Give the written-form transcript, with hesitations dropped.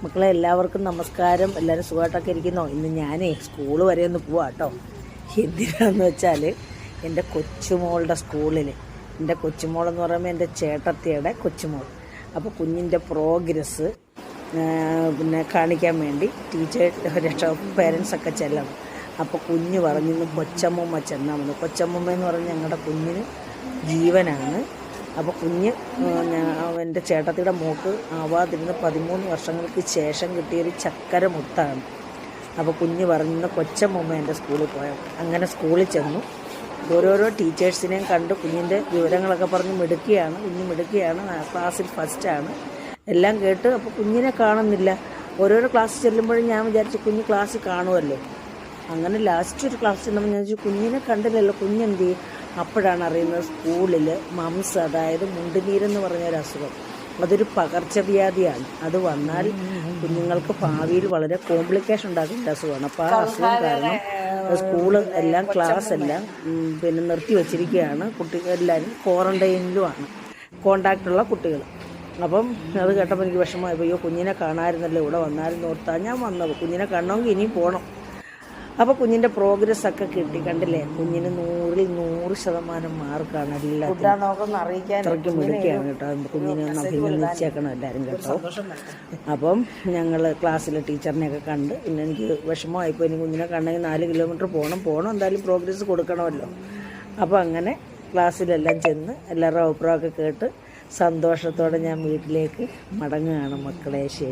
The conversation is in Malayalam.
മക്കളെ എല്ലാവർക്കും നമസ്കാരം. എല്ലാവരും സുഖമായിട്ടൊക്കെ ഇരിക്കുന്നോ? ഇന്ന് ഞാനേ സ്കൂൾ വരെ ഒന്ന് പോവാം കേട്ടോ. എന്തിനാന്ന് വെച്ചാൽ എൻ്റെ കൊച്ചുമോളുടെ സ്കൂളിൽ, എൻ്റെ കൊച്ചുമോളെന്ന് പറയുമ്പോൾ എൻ്റെ ചേട്ടത്തിയുടെ കൊച്ചുമോൾ, അപ്പോൾ കുഞ്ഞിൻ്റെ പ്രോഗ്രസ് പിന്നെ കാണിക്കാൻ വേണ്ടി പേരൻസൊക്കെ ചെല്ലണം. അപ്പോൾ കുഞ്ഞ് പറഞ്ഞിന്ന് കൊച്ചമ്മൂമ്മ ചെന്നാൽ മതി. കൊച്ചമ്മൂമ്മ എന്ന് പറഞ്ഞാൽ ഞങ്ങളുടെ കുഞ്ഞിന് ജീവനാണ്. അപ്പോൾ കുഞ്ഞ് എൻ്റെ ചേട്ടത്തിയുടെ മോക്ക് ആവാതിരുന്ന് 13 വർഷങ്ങൾക്ക് ശേഷം കിട്ടിയൊരു ചക്കര മുത്താണ്. അപ്പോൾ കുഞ്ഞ് പറഞ്ഞിന്ന് കൊച്ചമ്മൂമ്മ എൻ്റെ സ്കൂളിൽ പോയോ. അങ്ങനെ സ്കൂളിൽ ചെന്നു. ഓരോരോ ടീച്ചേഴ്സിനെയും കണ്ട് കുഞ്ഞിൻ്റെ വിവരങ്ങളൊക്കെ പറഞ്ഞ് മിടുക്കിയാണ്. കുഞ്ഞ് മിടുക്കിയാണ്, ക്ലാസ്സിൽ ഫസ്റ്റാണ്, എല്ലാം കേട്ട്. അപ്പോൾ കുഞ്ഞിനെ കാണുന്നില്ല. ഓരോരോ ക്ലാസ്സിൽ ചെല്ലുമ്പോഴും ഞാൻ വിചാരിച്ചു കുഞ്ഞ് ക്ലാസ്സിൽ കാണുമല്ലോ. അങ്ങനെ ലാസ്റ്റ് ഒരു ക്ലാസ് ചെന്നപ്പോൾ ഞാൻ ചോദിച്ചു കുഞ്ഞിനെ കണ്ടില്ലല്ലോ, കുഞ്ഞെന്ത് ചെയ്യും? അപ്പോഴാണ് അറിയുന്നത് സ്കൂളിൽ മംസ്, അതായത് മുണ്ടുനീരെന്ന് പറഞ്ഞൊരു അസുഖം, അതൊരു പകർച്ചവ്യാധിയാണ്. അത് വന്നാൽ കുഞ്ഞുങ്ങൾക്ക് ഭാവിയിൽ വളരെ കോംപ്ലിക്കേഷൻ ഉണ്ടാക്കുന്ന അസുഖമാണ്. അപ്പോൾ ആ അസുഖം കാരണം സ്കൂള് എല്ലാം ക്ലാസ് എല്ലാം പിന്നെ നിർത്തി വച്ചിരിക്കുകയാണ്. കുട്ടികളെല്ലാവരും ക്വാറന്റൈനിലുമാണ്, കോണ്ടാക്റ്റുള്ള കുട്ടികൾ. അപ്പം അത് കേട്ടപ്പോൾ എനിക്ക് വിഷമമായി. അയ്യോ കുഞ്ഞിനെ കാണാമായിരുന്നല്ലോ, ഇവിടെ വന്നാലും ഓർത്താൽ ഞാൻ വന്നത്. കുഞ്ഞിനെ കാണണമെങ്കിൽ ഇനിയും പോകണം. അപ്പോൾ കുഞ്ഞിൻ്റെ പ്രോഗ്രസ് ഒക്കെ കിട്ടി, കണ്ടില്ലേ? കുഞ്ഞിന് 100% മാർക്കാണ്. എല്ലാത്തിനും അത്രയ്ക്ക് മിടുക്കിയാണ് കേട്ടോ. കുഞ്ഞിനെ ഒന്ന് അഭിനന്ദിച്ചേക്കണം എല്ലാവരും കേട്ടോ. അപ്പം ഞങ്ങൾ ക്ലാസ്സിലെ ടീച്ചറിനെയൊക്കെ കണ്ട്, പിന്നെ എനിക്ക് വിഷമമായിപ്പോൾ. ഇനി കുഞ്ഞിനെ കണ്ടെങ്കിൽ 4 കിലോമീറ്റർ പോകണം, എന്തായാലും പ്രോഗ്രസ് കൊടുക്കണമല്ലോ. അപ്പോൾ അങ്ങനെ ക്ലാസ്സിലെല്ലാം ചെന്ന് എല്ലാവരുടെ അഭിപ്രായമൊക്കെ കേട്ട് സന്തോഷത്തോടെ ഞാൻ വീട്ടിലേക്ക് മടങ്ങുകയാണ് മക്കളെ. ശരി.